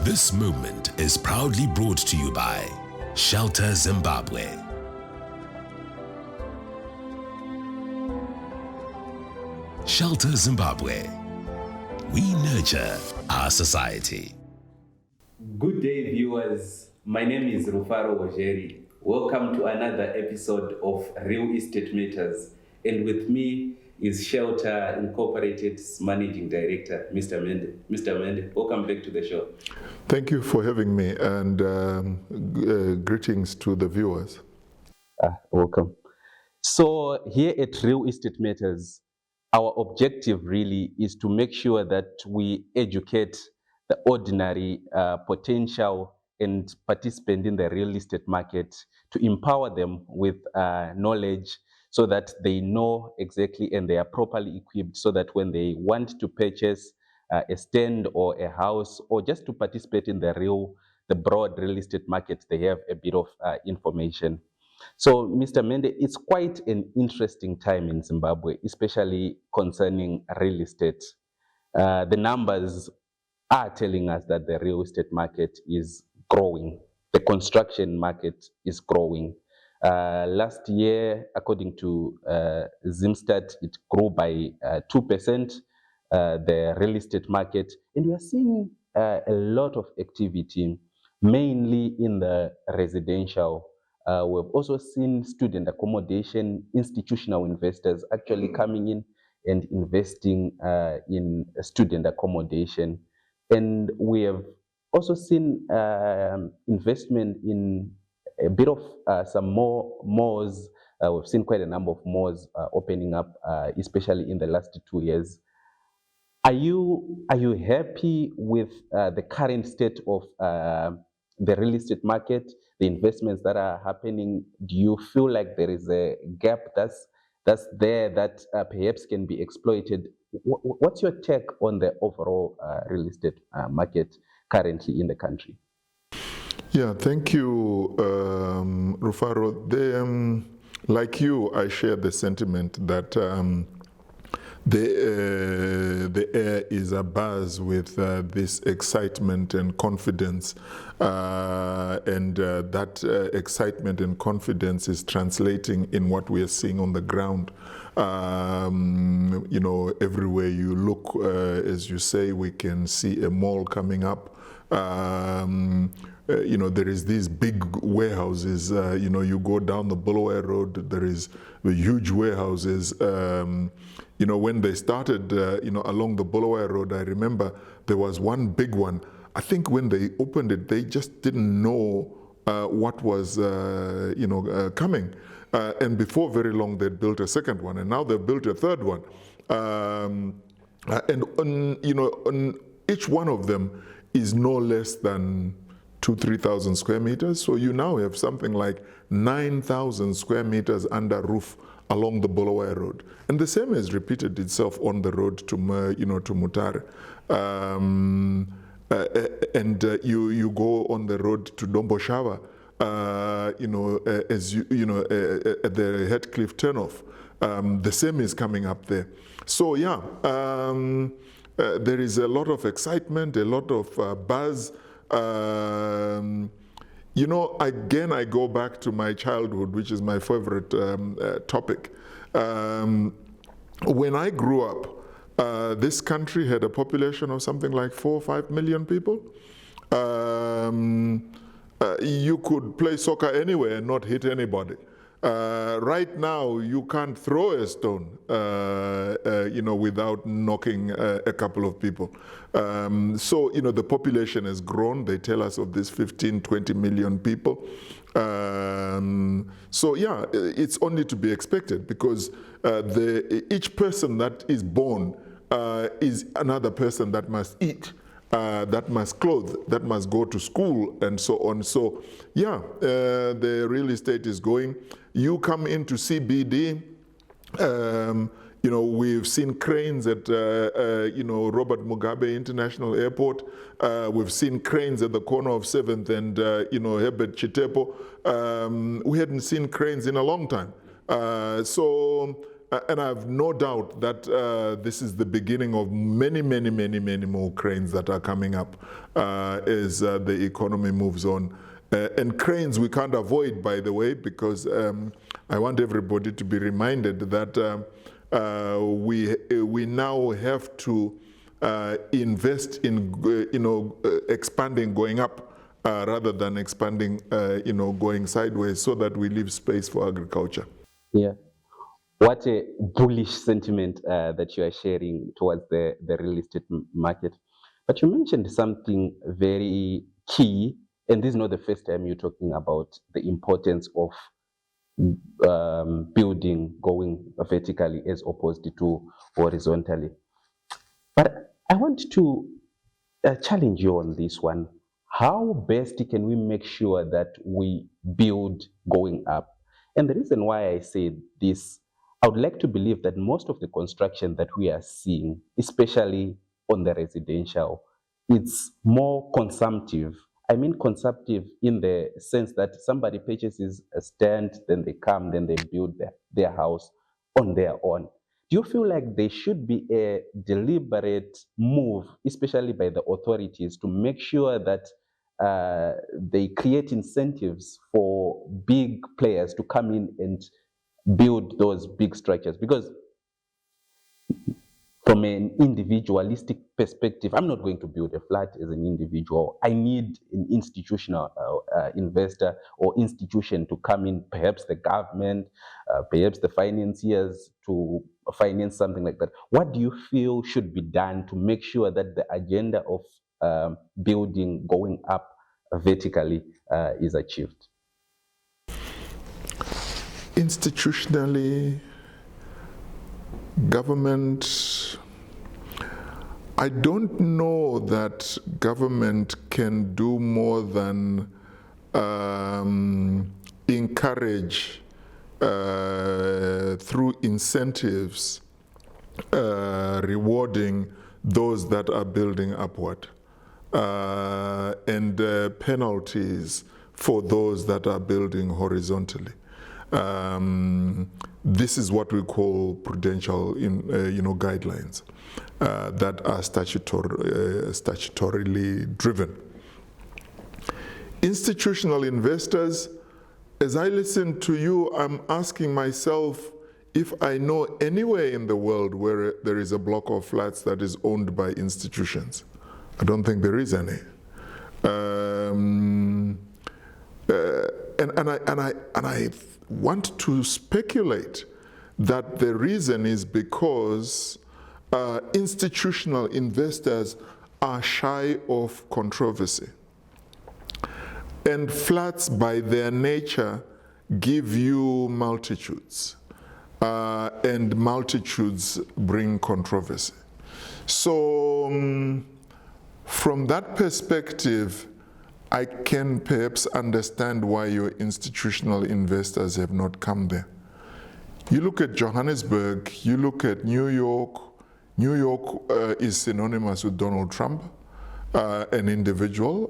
This movement is proudly brought to you by Shelter Zimbabwe. Shelter Zimbabwe. We nurture our society. Good day, viewers. My name is Rufaro Wojeri. Welcome to another episode of Real Estate Matters. And with me is Shelter Incorporated's Managing Director, Mr. Mende. Mr. Mende, welcome back to the show. Thank you for having me, and greetings to the viewers. Welcome. So here at Real Estate Matters, our objective really is to make sure that we educate the ordinary potential and participant in the real estate market, to empower them with knowledge so that they know exactly and they are properly equipped, so that when they want to purchase a stand or a house, or just to participate in the broad real estate market, they have a bit of information. So, Mr. Mende, it's quite an interesting time in Zimbabwe, especially concerning real estate. The numbers are telling us that the real estate market is growing. The construction market is growing. Last year, according to Zimstat, it grew by 2%, the real estate market. And we are seeing a lot of activity, mainly in the residential. We've also seen student accommodation, institutional investors actually coming in and investing in student accommodation. And we have also seen investment in a bit of some more malls. We've seen quite a number of malls opening up, especially in the last 2 years. Are you happy with the current state of the real estate market, the investments that are happening? Do you feel like there is a gap that's there that perhaps can be exploited? What's your take on the overall real estate market currently in the country? Yeah, thank you, Rufaro. Like you, I share the sentiment that the air is abuzz with this excitement and confidence, and that excitement and confidence is translating in what we are seeing on the ground. Everywhere you look, as you say, we can see a mall coming up. There is these big warehouses. You go down the Bulawayo Road, there is the huge warehouses. When they started, along the Bulawayo Road, I remember there was one big one. I think when they opened it, they just didn't know what was, coming. And before very long, they'd built a second one, and now they've built a third one. And on each one of them is no less than 2,000-3,000 square meters. So you now have something like 9,000 square meters under roof along the Bulawayo Road. And the same has repeated itself on the road to Mutare. And you go on the road to Domboshava, as at the Heathcliff turnoff. The same is coming up there. So yeah, there is a lot of excitement, a lot of buzz. Again, I go back to my childhood, which is my favorite topic. When I grew up, this country had a population of something like 4 or 5 million people. You could play soccer anywhere and not hit anybody. Right now, you can't throw a stone, without knocking a couple of people. So, the population has grown. They tell us of this 15, 20 million people. So, yeah, it's only to be expected, because each person that is born is another person that must eat, that must clothe, that must go to school, and so on. So, yeah, the real estate is going. You come into CBD, we've seen cranes at, Robert Mugabe International Airport. We've seen cranes at the corner of 7th and, Herbert Chitepo. We hadn't seen cranes in a long time. So and I have no doubt that this is the beginning of many more cranes that are coming up as the economy moves on. And cranes we can't avoid, by the way, because I want everybody to be reminded that we now have to invest in expanding, going up, rather than expanding, going sideways, so that we leave space for agriculture. Yeah. What a bullish sentiment that you are sharing towards the real estate market. But you mentioned something very key, and this is not the first time you're talking about the importance of building going vertically as opposed to horizontally. But I want to challenge you on this one. How best can we make sure that we build going up? And the reason why I say this, I would like to believe that most of the construction that we are seeing, especially on the residential, it's more consumptive. I mean consumptive in the sense that somebody purchases a stand, then they come, then they build their house on their own. Do you feel like there should be a deliberate move, especially by the authorities, to make sure that they create incentives for big players to come in and build those big structures? Because from an individualistic perspective, I'm not going to build a flat as an individual. I need an institutional investor or institution to come in, perhaps the government, perhaps the financiers, to finance something like that. What do you feel should be done to make sure that the agenda of building going up vertically is achieved? Institutionally, government, I don't know that government can do more than encourage through incentives, rewarding those that are building upward, and penalties for those that are building horizontally. This is what we call prudential, guidelines that are statutorily driven. Institutional investors, as I listen to you, I'm asking myself if I know anywhere in the world where there is a block of flats that is owned by institutions. I don't think there is any. And I want to speculate that the reason is because institutional investors are shy of controversy. And flats by their nature give you multitudes, and multitudes bring controversy. So from that perspective, I can perhaps understand why your institutional investors have not come there. You look at Johannesburg, you look at New York. New York is synonymous with Donald Trump, an individual,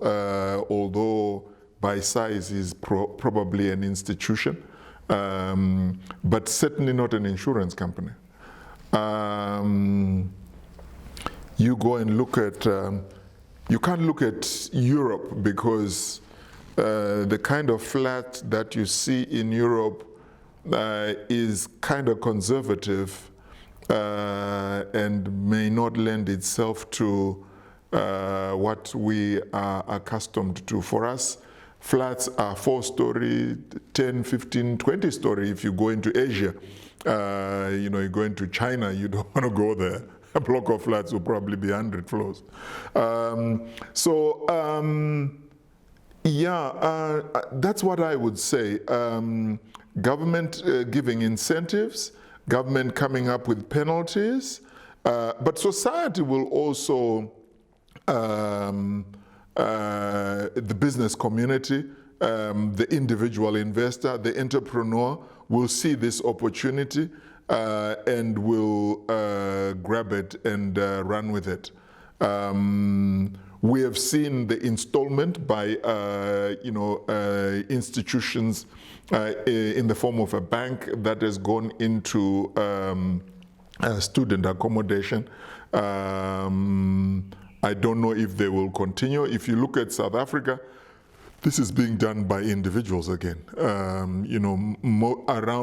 although by size he's probably an institution, but certainly not an insurance company. You go and look at you can't look at Europe because the kind of flat that you see in Europe is kind of conservative and may not lend itself to what we are accustomed to. For us, flats are 4-story, 10, 15, 20-story. If you go into Asia, you go into China, you don't want to go there. A block of flats will probably be 100 floors. That's what I would say. Government giving incentives, government coming up with penalties, but society will also, the business community, the individual investor, the entrepreneur will see this opportunity and will grab it and run with it. We have seen the installment by institutions in the form of a bank that has gone into student accommodation. I don't know if they will continue. If you look at South Africa, this is being done by individuals again. Around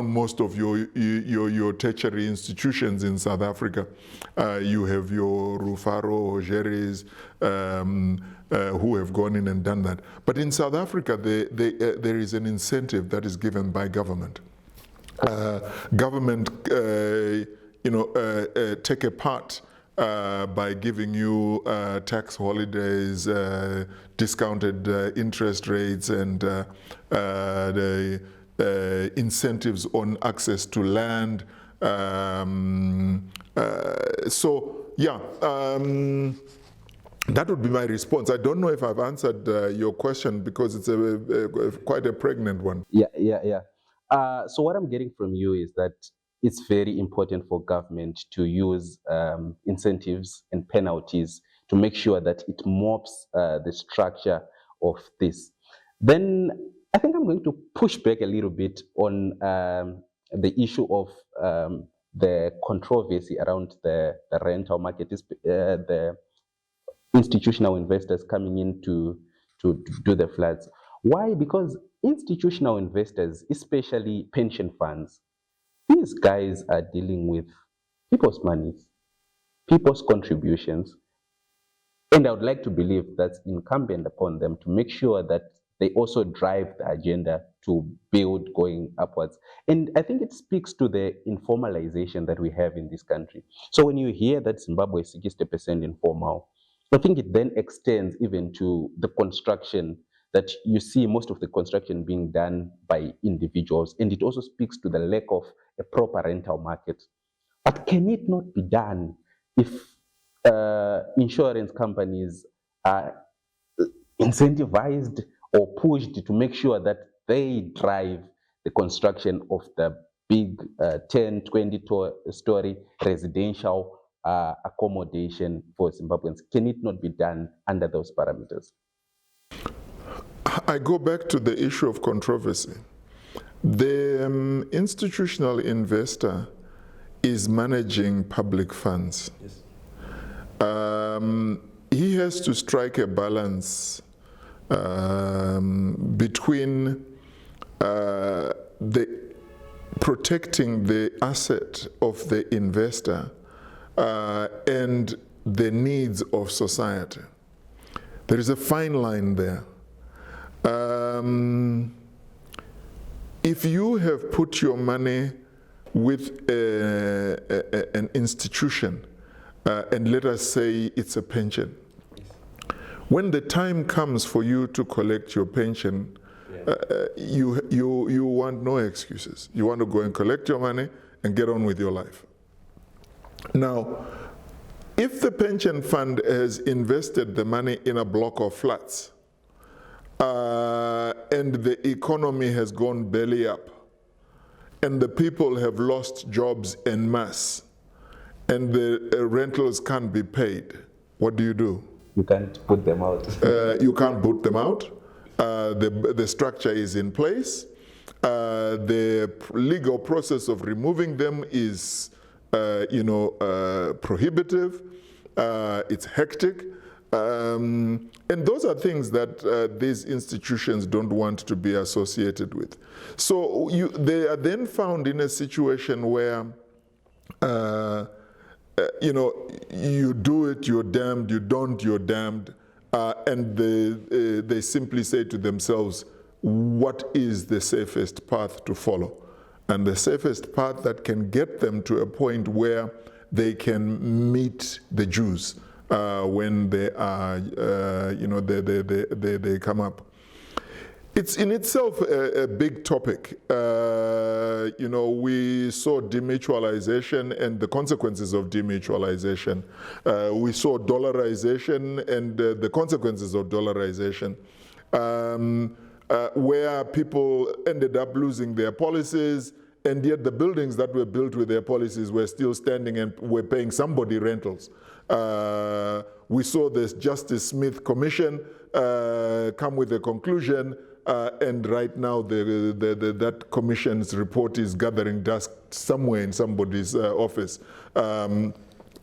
most of your tertiary institutions in South Africa, you have your Rufaro, Jerry's, who have gone in and done that. But in South Africa, there is an incentive that is given by government. Government, take a part by giving you tax holidays, discounted interest rates, and the incentives on access to land. That would be my response. I don't know if I've answered your question because it's quite a pregnant one. Yeah. So what I'm getting from you is that it's very important for government to use incentives and penalties to make sure that it mops the structure of this. Then I think I'm going to push back a little bit on the issue of the controversy around the rental market, the institutional investors coming in to do the floods. Why? Because institutional investors, especially pension funds, these guys are dealing with people's monies, people's contributions, and I would like to believe that's incumbent upon them to make sure that they also drive the agenda to build going upwards. And I think it speaks to the informalization that we have in this country. So when you hear that Zimbabwe is 60% informal, I think it then extends even to the construction, that you see most of the construction being done by individuals, and it also speaks to the lack of a proper rental market. But can it not be done if insurance companies are incentivized or pushed to make sure that they drive the construction of the big 10, 20-story residential accommodation for Zimbabweans? Can it not be done under those parameters? I go back to the issue of controversy. The institutional investor is managing public funds. Yes. He has to strike a balance between protecting the asset of the investor and the needs of society. There is a fine line there. If you have put your money with an institution, and let us say it's a pension, when the time comes for you to collect your pension, you want no excuses. You want to go and collect your money and get on with your life. Now, if the pension fund has invested the money in a block of flats, and the economy has gone belly up, and the people have lost jobs en masse, and the rentals can't be paid, what do? You can't put them out. You can't put them out. The structure is in place. The legal process of removing them is, prohibitive. It's hectic. And those are things that these institutions don't want to be associated with. So they are then found in a situation where, you do it, you're damned, you don't, you're damned, and they simply say to themselves, what is the safest path to follow? And the safest path that can get them to a point where they can meet the Jews when they are, they come up. It's in itself a big topic. We saw demutualization and the consequences of demutualization. We saw dollarization and the consequences of dollarization, where people ended up losing their policies, and yet the buildings that were built with their policies were still standing and were paying somebody rentals. We saw this Justice Smith Commission come with a conclusion, and right now that commission's report is gathering dust somewhere in somebody's office.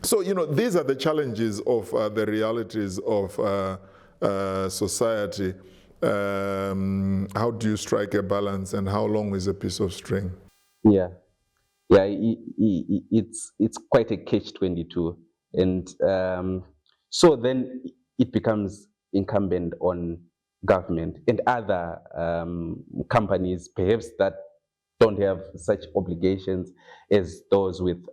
So, these are the challenges of the realities of society. How do you strike a balance, and how long is a piece of string? Yeah, it's quite a catch-22, and so then it becomes incumbent on government and other companies, perhaps that don't have such obligations as those with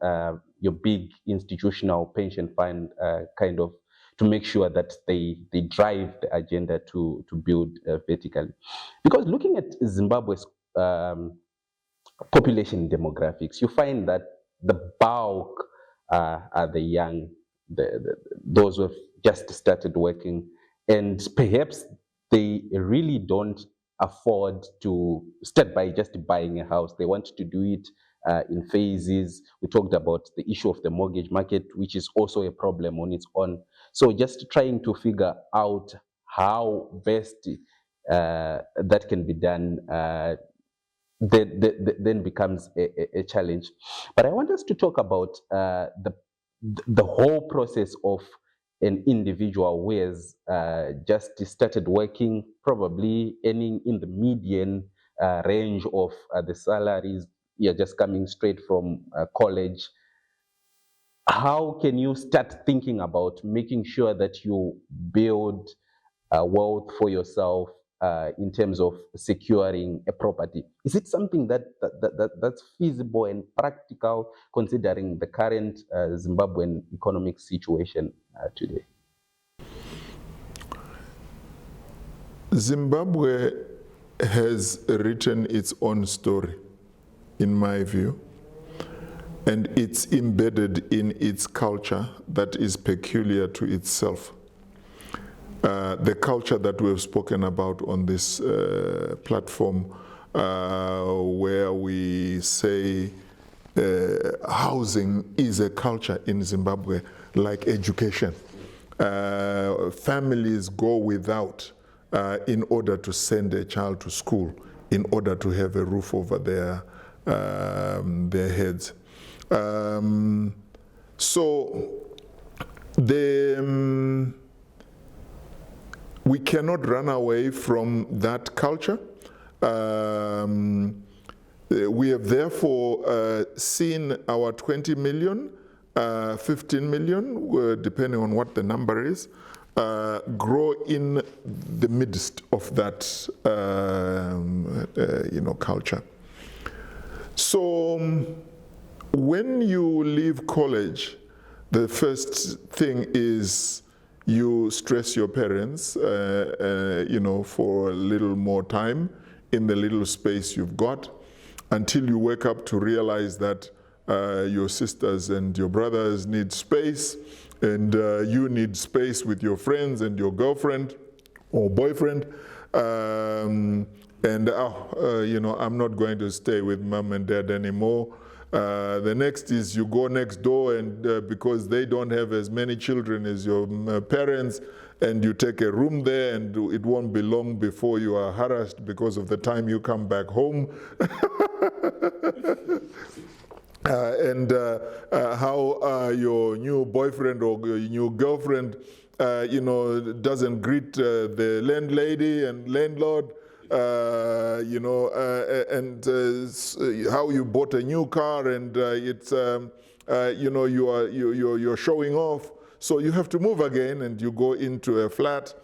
your big institutional pension fund, kind of, to make sure that they drive the agenda to build vertically. Because looking at Zimbabwe's population demographics, you find that the bulk are the young, those who have just started working, and perhaps they really don't afford to start by just buying a house. They want to do it in phases. We talked about the issue of the mortgage market, which is also a problem on its own. So just trying to figure out how best that can be done then becomes a challenge. But I want us to talk about the whole process of an individual who has just started working, probably earning in the median range of the salaries. You're just coming straight from college. How can you start thinking about making sure that you build wealth for yourself in terms of securing a property? Is it something that's feasible and practical, considering the current Zimbabwean economic situation today? Zimbabwe has written its own story, in my view, and it's embedded in its culture that is peculiar to itself. The culture that we've spoken about on this platform, where we say housing is a culture in Zimbabwe, like education. Families go without in order to send a child to school, in order to have a roof over their heads. We cannot run away from that culture. We have therefore seen our 20 million, 15 million, depending on what the number is, grow in the midst of that culture. So when you leave college, the first thing is you stress your parents, for a little more time in the little space you've got, until you wake up to realize that your sisters and your brothers need space, and you need space with your friends and your girlfriend or boyfriend. I'm not going to stay with mom and dad anymore. The next is you go next door, and because they don't have as many children as your parents, and you take a room there, and it won't be long before you are harassed because of the time you come back home. How your new boyfriend or your new girlfriend, doesn't greet the landlady and landlord. How you bought a new car, and it's you're showing off, so you have to move again, and you go into a flat,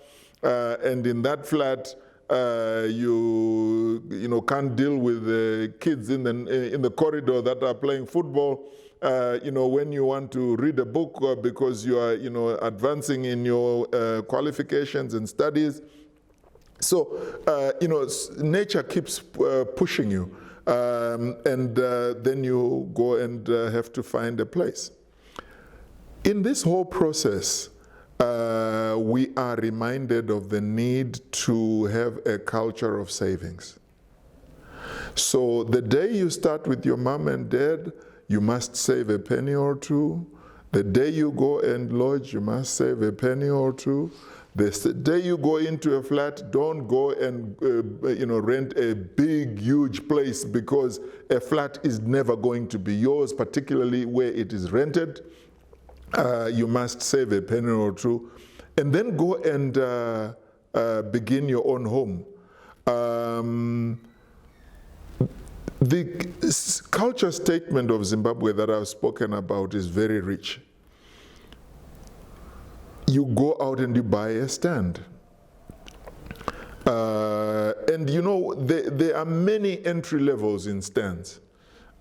and in that flat you can't deal with the kids in the corridor that are playing football. When you want to read a book because you are advancing in your qualifications and studies. So, nature keeps pushing you, and then you go and have to find a place. In this whole process, we are reminded of the need to have a culture of savings. So the day you start with your mom and dad, you must save a penny or two. The day you go and lodge, you must save a penny or two. The day you go into a flat, don't go and rent a big, huge place, because a flat is never going to be yours, particularly where it is rented. You must save a penny or two, and then go and begin your own home. The culture statement of Zimbabwe that I've spoken about is very rich. You go out and you buy a stand. And there are many entry levels in stands.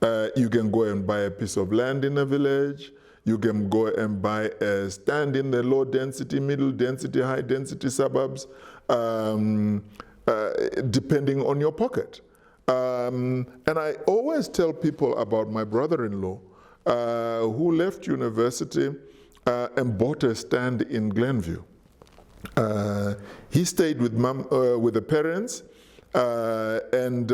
You can go and buy a piece of land in a village. You can go and buy a stand in the low density, middle density, high density suburbs, depending on your pocket. And I always tell people about my brother-in-law who left university and bought a stand in Glenview. He stayed with the parents, and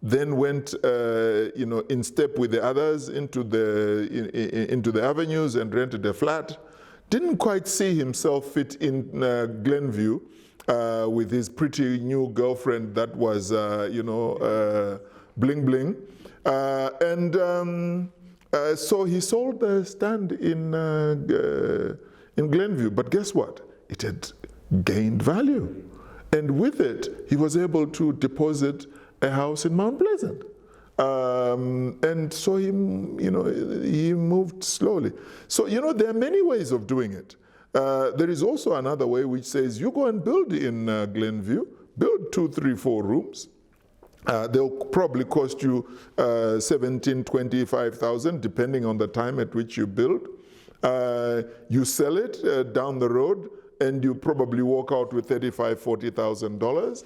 then went, in step with the others into the avenues and rented a flat. Didn't quite see himself fit in Glenview with his pretty new girlfriend that was, bling bling, so he sold the stand in Glenview. But guess what? It had gained value, and with it, he was able to deposit a house in Mount Pleasant. And so he moved slowly. So, there are many ways of doing it. There is also another way which says you go and build in Glenview, build 2, 3, 4 rooms. They'll probably cost you 17,000, 25,000, depending on the time at which you build. You sell it down the road, and you probably walk out with $35,000, $40,000.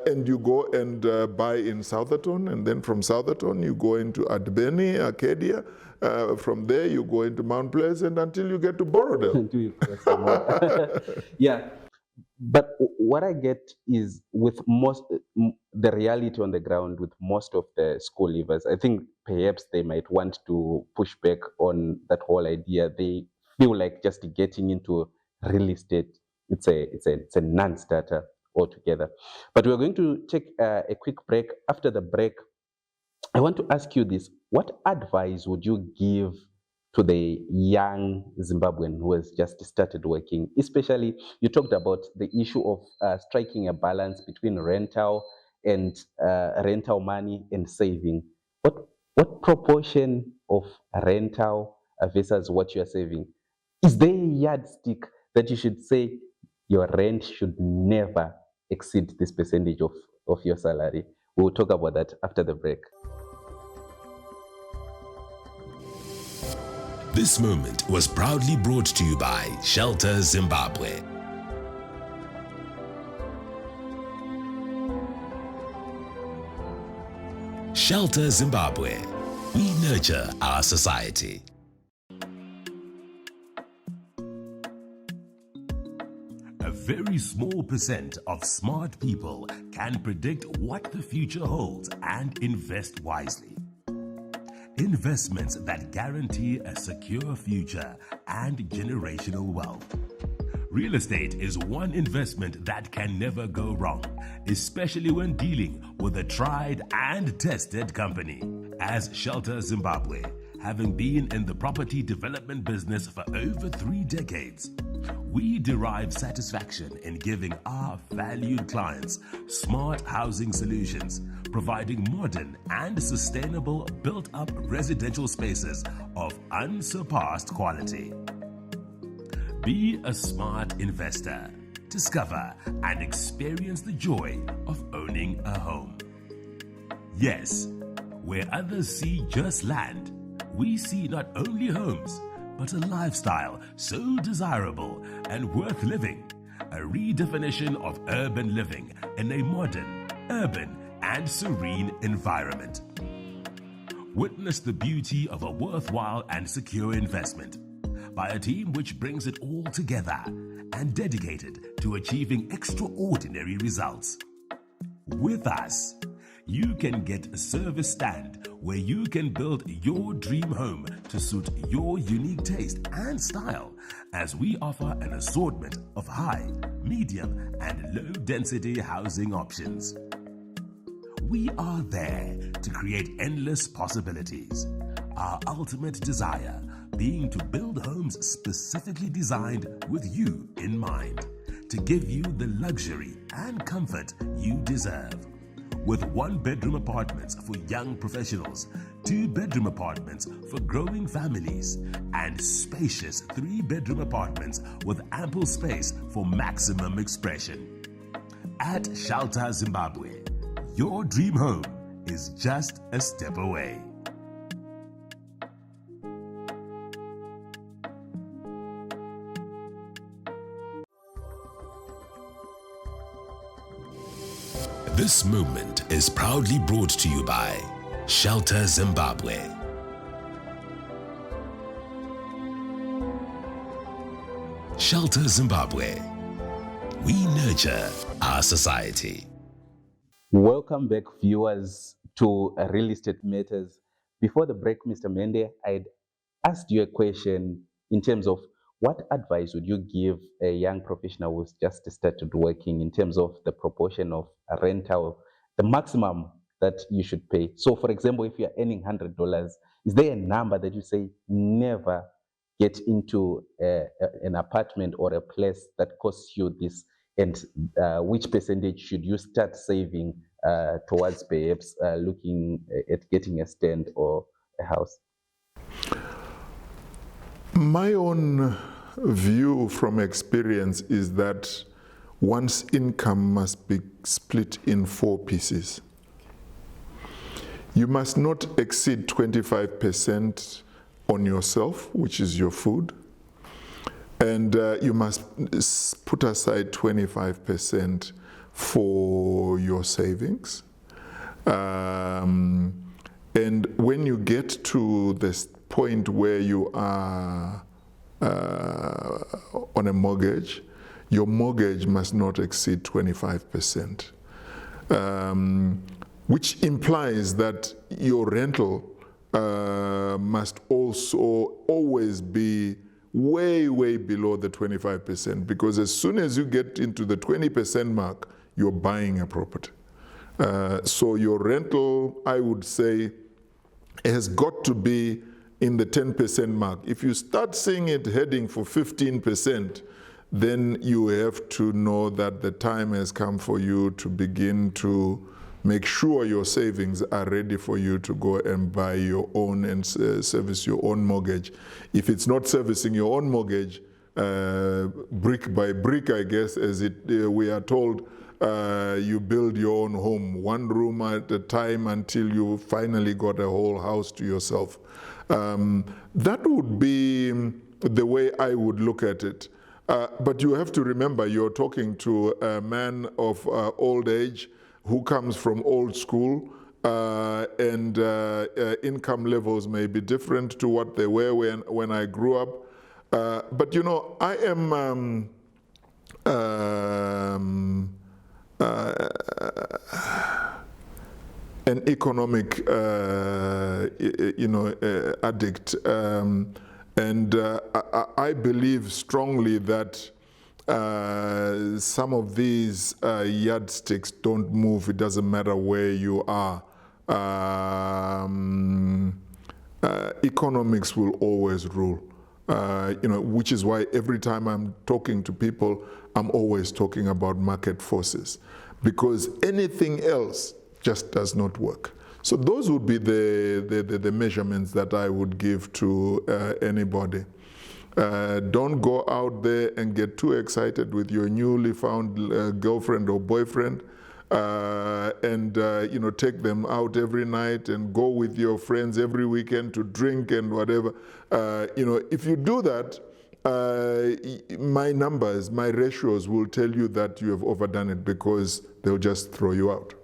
And you go and buy in Southerton, and then from Southerton you go into Adbeni, Arcadia. From there you go into Mount Pleasant until you get to Borrowdale. Yeah, but what I get is with the reality on the ground with most of the school leavers, I think perhaps they might want to push back on that whole idea. They feel like just getting into real estate, it's a non-starter altogether. But we're going to take a quick break. After the break, I want to ask you this. What advice would you give to the young Zimbabwean who has just started working? Especially, you talked about the issue of striking a balance between rental money and saving. What proportion of rental versus what you are saving? Is there a yardstick that you should say your rent should never exceed this percentage of your salary? We'll talk about that after the break. This moment was proudly brought to you by Shelter Zimbabwe. Shelter Zimbabwe. We nurture our society. A very small % of smart people can predict what the future holds and invest wisely. Investments that guarantee a secure future and generational wealth. Real estate is one investment that can never go wrong, especially when dealing with a tried and tested company. As Shelter Zimbabwe, having been in the property development business for over 3 decades, we derive satisfaction in giving our valued clients smart housing solutions, providing modern and sustainable built-up residential spaces of unsurpassed quality. Be a smart investor. Discover and experience the joy of owning a home. Yes, where others see just land, we see not only homes, but a lifestyle so desirable and worth living. A redefinition of urban living in a modern, urban, and serene environment. Witness the beauty of a worthwhile and secure investment by a team which brings it all together and dedicated to achieving extraordinary results. With us, you can get a service stand where you can build your dream home to suit your unique taste and style, as we offer an assortment of high, medium, and low density housing options. We are there to create endless possibilities. Our ultimate desire being to build homes specifically designed with you in mind, to give you the luxury and comfort you deserve. With 1-bedroom apartments for young professionals, 2-bedroom apartments for growing families, and spacious 3-bedroom apartments with ample space for maximum expression. At Shelter Zimbabwe, your dream home is just a step away. This movement is proudly brought to you by Shelter Zimbabwe. Shelter Zimbabwe. We nurture our society. Welcome back, viewers, to Real Estate Matters. Before the break, Mr. Mende, I'd asked you a question in terms of what advice would you give a young professional who's just started working in terms of the proportion of a rental, the maximum that you should pay? So, for example, if you're earning $100, is there a number that you say never get into an apartment or a place that costs you this? And which percentage should you start saving towards perhaps looking at getting a stand or a house? My own view from experience is that one's income must be split in 4 pieces. You must not exceed 25% on yourself, which is your food, and you must put aside 25% for your savings. And when you get to this point where you are on a mortgage, your mortgage must not exceed 25%, which implies that your rental must also always be way below the 25%, because as soon as you get into the 20% mark, you're buying a property. So your rental, I would say, has got to be in the 10% mark. If you start seeing it heading for 15%, then you have to know that the time has come for you to begin to make sure your savings are ready for you to go and buy your own and service your own mortgage. If it's not servicing your own mortgage, brick by brick, I guess, as we are told, you build your own home, 1 room at a time, until you finally got a whole house to yourself. That would be the way I would look at it. But you have to remember, you're talking to a man of old age who comes from old school, and income levels may be different to what they were when I grew up. But you know, I am an economic, addict, and I believe strongly that some of these yardsticks don't move. It doesn't matter where you are. Economics will always rule. Which is why every time I'm talking to people, I'm always talking about market forces, because anything else just does not work. So those would be the measurements that I would give to anybody. Don't go out there and get too excited with your newly found girlfriend or boyfriend, and take them out every night and go with your friends every weekend to drink and whatever. If you do that, my numbers, my ratios will tell you that you have overdone it, because they'll just throw you out.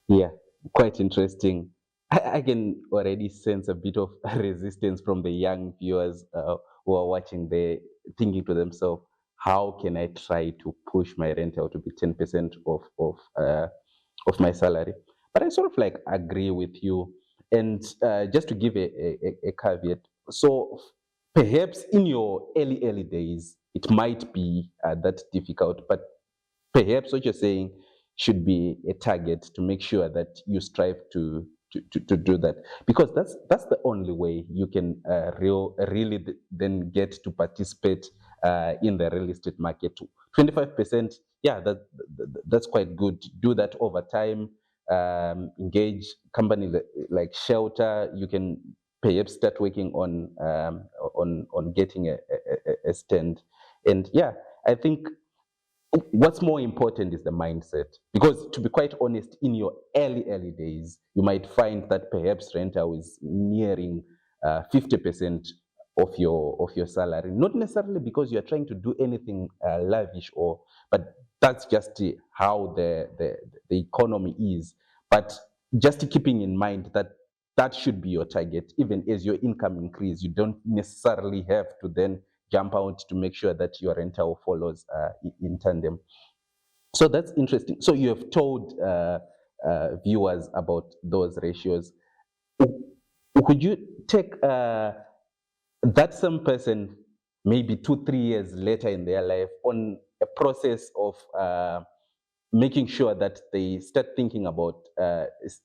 Yeah, quite interesting. I can already sense a bit of resistance from the young viewers who are watching there, thinking to themselves, how can I try to push my rental to be 10% of my salary? But I sort of like agree with you. And just to give a caveat, so perhaps in your early days, it might be that difficult, but perhaps what you're saying should be a target to make sure that you strive to do that, because that's the only way you can really then get to participate in the real estate market. 25%, yeah, that's quite good. Do that over time. Engage companies like Shelter. You can perhaps start working on getting a stand. And yeah, I think what's more important is the mindset, because to be quite honest, in your early days, you might find that perhaps rental is nearing 50% of your salary, not necessarily because you're trying to do anything lavish, but that's just how the economy is. But just keeping in mind that that should be your target. Even as your income increase, you don't necessarily have to then jump out to make sure that your rental follows in tandem. So that's interesting. So you have told viewers about those ratios. Could you take that same person maybe 2-3 years later in their life on a process of making sure that they start thinking about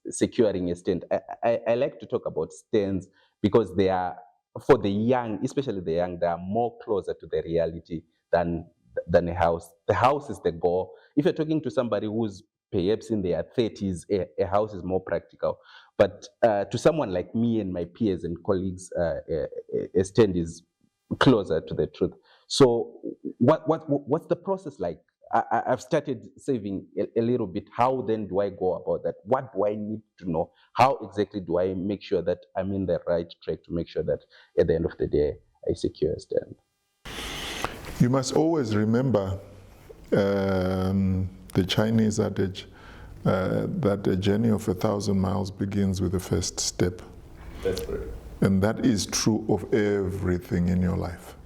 securing a stand? I like to talk about stands because they are, for the young, especially the young, they are more closer to the reality than a house. The house is the goal. If you're talking to somebody who's perhaps in their 30s, a house is more practical. But to someone like me and my peers and colleagues, a stand is closer to the truth. So what's the process like? I've started saving a little bit. How then do I go about that? What do I need to know? How exactly do I make sure that I'm in the right track to make sure that at the end of the day, I secure a stand? You must always remember the Chinese adage that a journey of 1,000 miles begins with the first step. That's correct. And that is true of everything in your life.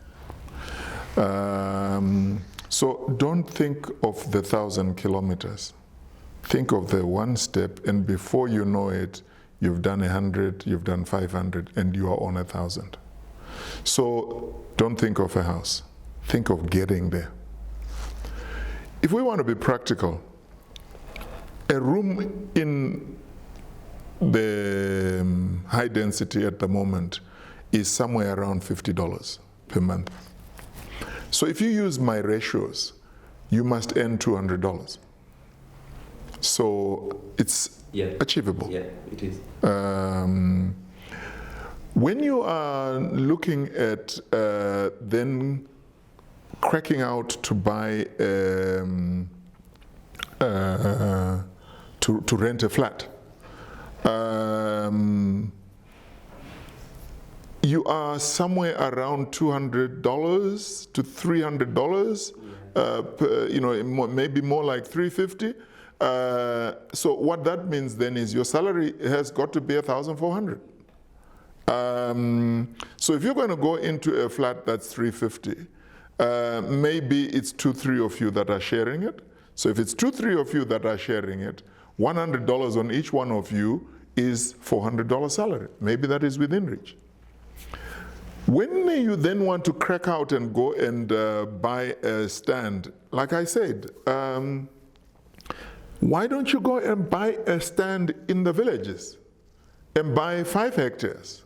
So don't think of the 1,000 kilometers. Think of the one step, and before you know it, you've done 100, you've done 500, and you are on 1,000. So don't think of a house. Think of getting there. If we want to be practical, a room in the high density at the moment is somewhere around $50 per month. So if you use my ratios, you must earn $200. So it's achievable. Yeah, it is. When you are looking at then cracking out to buy to rent a flat, you are somewhere around $200 to $300, maybe more like $350. So what that means then is your salary has got to be $1,400. So if you're going to go into a flat that's $350, maybe it's 2-3 of you that are sharing it. So if it's 2-3 of you that are sharing it, $100 on each one of you is $400 salary. Maybe that is within reach. When you then want to crack out and go and buy a stand, like I said, why don't you go and buy a stand in the villages and buy 5 hectares,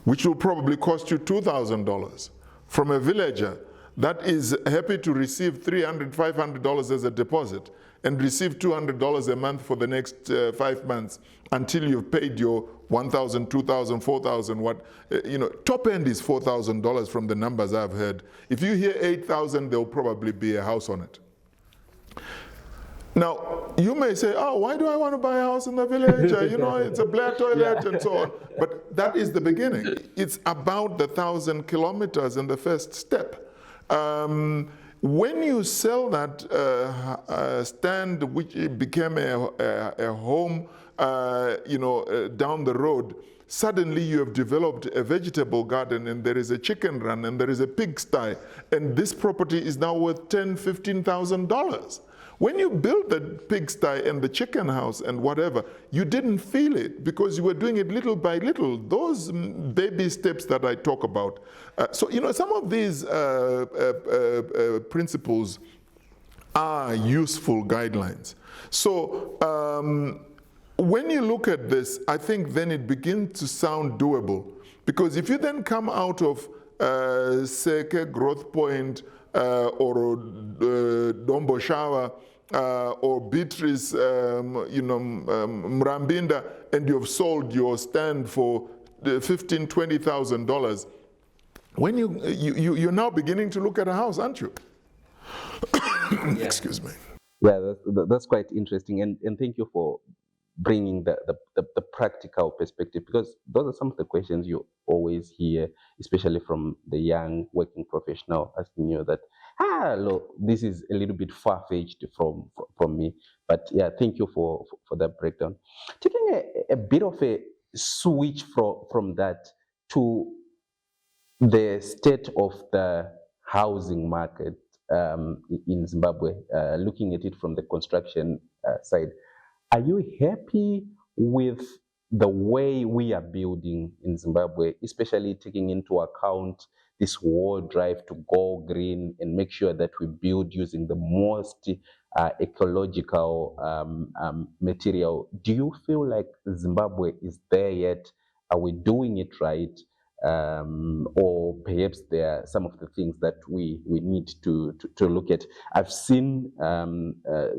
which will probably cost you $2,000 from a villager that is happy to receive $300, $500 as a deposit and receive $200 a month for the next 5 months until you've paid your $1,000, $2,000, $4,000, top end is $4,000 from the numbers I've heard. If you hear $8,000, there'll probably be a house on it. Now, you may say, oh, why do I want to buy a house in the village? It's a black toilet and so on. But that is the beginning. It's about the 1,000 kilometers and the first step. When you sell that stand, which became a home, down the road, suddenly you have developed a vegetable garden, and there is a chicken run, and there is a pigsty, and this property is now worth $10,000, $15,000. When you build the pigsty and the chicken house and whatever, you didn't feel it because you were doing it little by little. Those baby steps that I talk about. So, some of these principles are useful guidelines. So, when you look at this, I think then it begins to sound doable. Because if you then come out of Seke, Growth Point, or Dombo Shower, or Beatrice, Mrambinda, and you've sold your stand for $15,000, $20,000, when you're now beginning to look at a house, aren't you? Excuse me. Yeah, that's quite interesting, and thank you for bringing the practical perspective, because those are some of the questions you always hear, especially from the young working professional, asking you that, look, this is a little bit far-fetched from me. But yeah, thank you for that breakdown. Taking a bit of a switch from that to the state of the housing market in Zimbabwe, looking at it from the construction side. Are you happy with the way we are building in Zimbabwe, especially taking into account this war drive to go green and make sure that we build using the most ecological material? Do you feel like Zimbabwe is there yet? Are we doing it right? Or perhaps there are some of the things that we need to look at. I've seen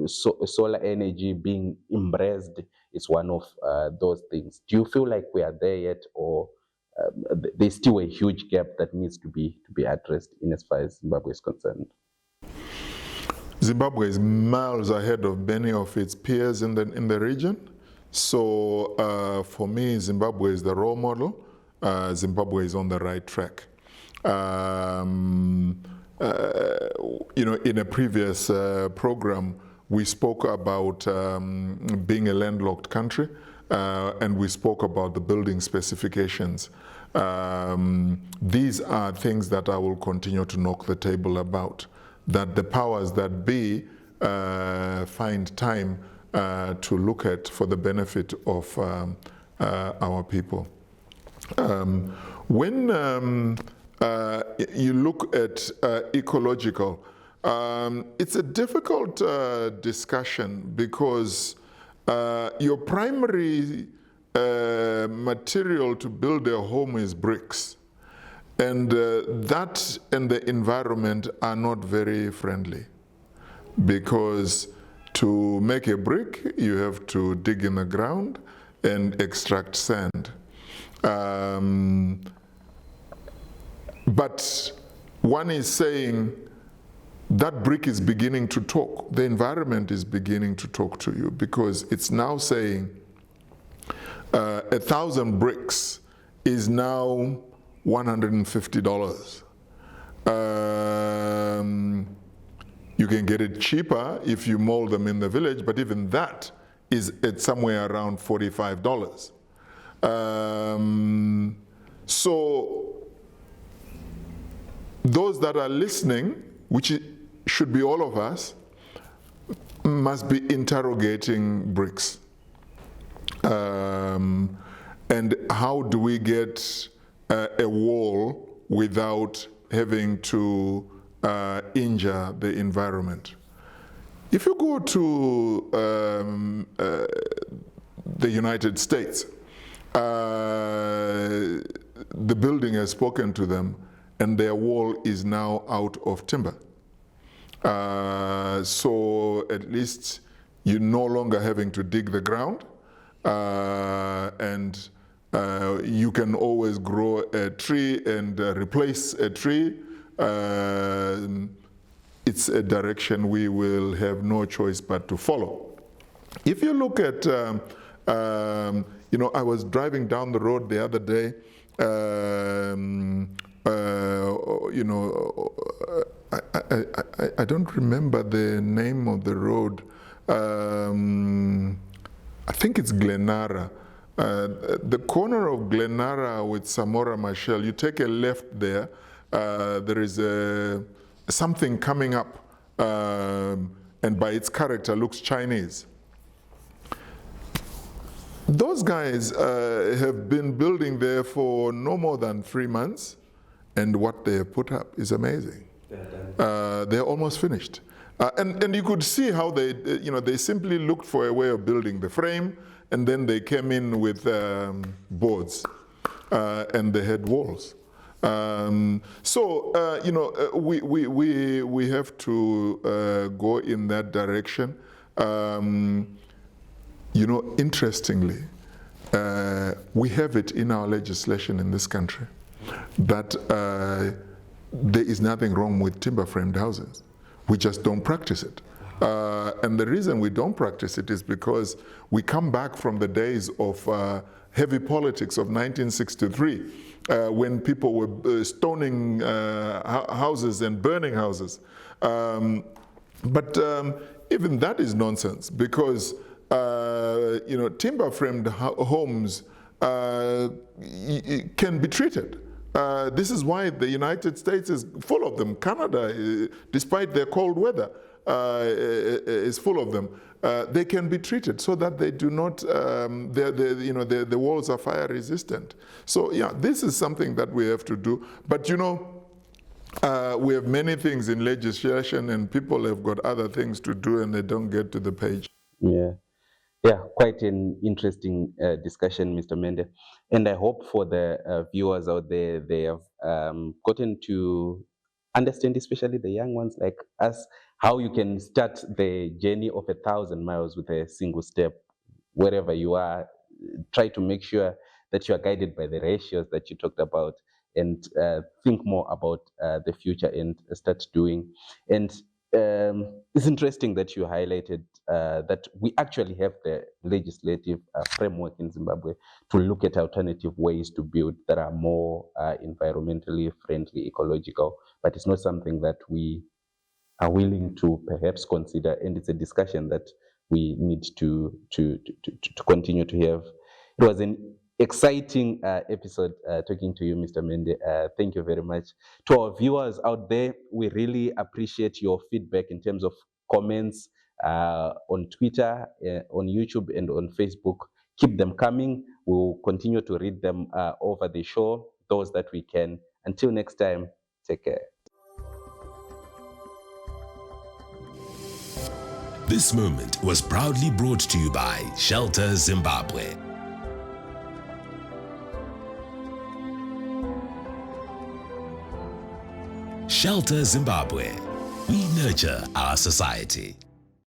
solar energy being embraced. It's one of those things. Do you feel like we are there yet, or there's still a huge gap that needs to be addressed in as far as Zimbabwe is concerned? Zimbabwe is miles ahead of many of its peers in the region. So for me, Zimbabwe is the role model. Zimbabwe is on the right track. In a previous program, we spoke about being a landlocked country, and we spoke about the building specifications. These are things that I will continue to knock the table about, that the powers that be find time to look at for the benefit of our people. When you look at ecological, it's a difficult discussion because your primary material to build a home is bricks, and that and the environment are not very friendly, because to make a brick you have to dig in the ground and extract sand. But one is saying that brick is beginning to talk. The environment is beginning to talk to you, because it's now saying 1,000 bricks is now $150. You can get it cheaper if you mold them in the village, but even that is at somewhere around $45. So those that are listening, which should be all of us, must be interrogating bricks. And how do we get a wall without having to injure the environment? If you go to the United States, the building has spoken to them, and their wall is now out of timber. So at least you're no longer having to dig the ground, and you can always grow a tree and replace a tree. It's a direction we will have no choice but to follow. If you look at, I was driving down the road the other day, I don't remember the name of the road. I think it's Glenara. The corner of Glenara with Samora Machel, you take a left there, there is something coming up. and by its character looks Chinese. Those guys have been building there for no more than 3 months, and what they have put up is amazing. They're almost finished. And you could see how they simply looked for a way of building the frame, and then they came in with boards, and they had walls. We have to go in that direction. Interestingly, we have it in our legislation in this country that there is nothing wrong with timber-framed houses. We just don't practice it. And the reason we don't practice it is because we come back from the days of heavy politics of 1963, when people were stoning houses and burning houses. But even that is nonsense, because timber-framed homes can be treated. This is why the United States is full of them. Canada, despite their cold weather, is full of them. They can be treated so that they do not, the walls are fire resistant. So yeah, this is something that we have to do. But we have many things in legislation, and people have got other things to do, and they don't get to the page. Yeah, quite an interesting discussion, Mr. Mende. And I hope for the viewers out there, they have gotten to understand, especially the young ones like us, how you can start the journey of 1,000 miles with a single step. Wherever you are, try to make sure that you are guided by the ratios that you talked about, and think more about the future and start doing. And it's interesting that you highlighted that we actually have the legislative framework in Zimbabwe to look at alternative ways to build that are more environmentally friendly, ecological, but it's not something that we are willing to perhaps consider, and it's a discussion that we need to continue to have. It was an exciting episode talking to you, Mr. Mende. Thank you very much. To our viewers out there, we really appreciate your feedback in terms of comments on Twitter, on YouTube, and on Facebook. Keep them coming. We'll continue to read them over the show, those that we can. Until next time, take care. This moment was proudly brought to you by Shelter Zimbabwe. Shelter Zimbabwe. We nurture our society.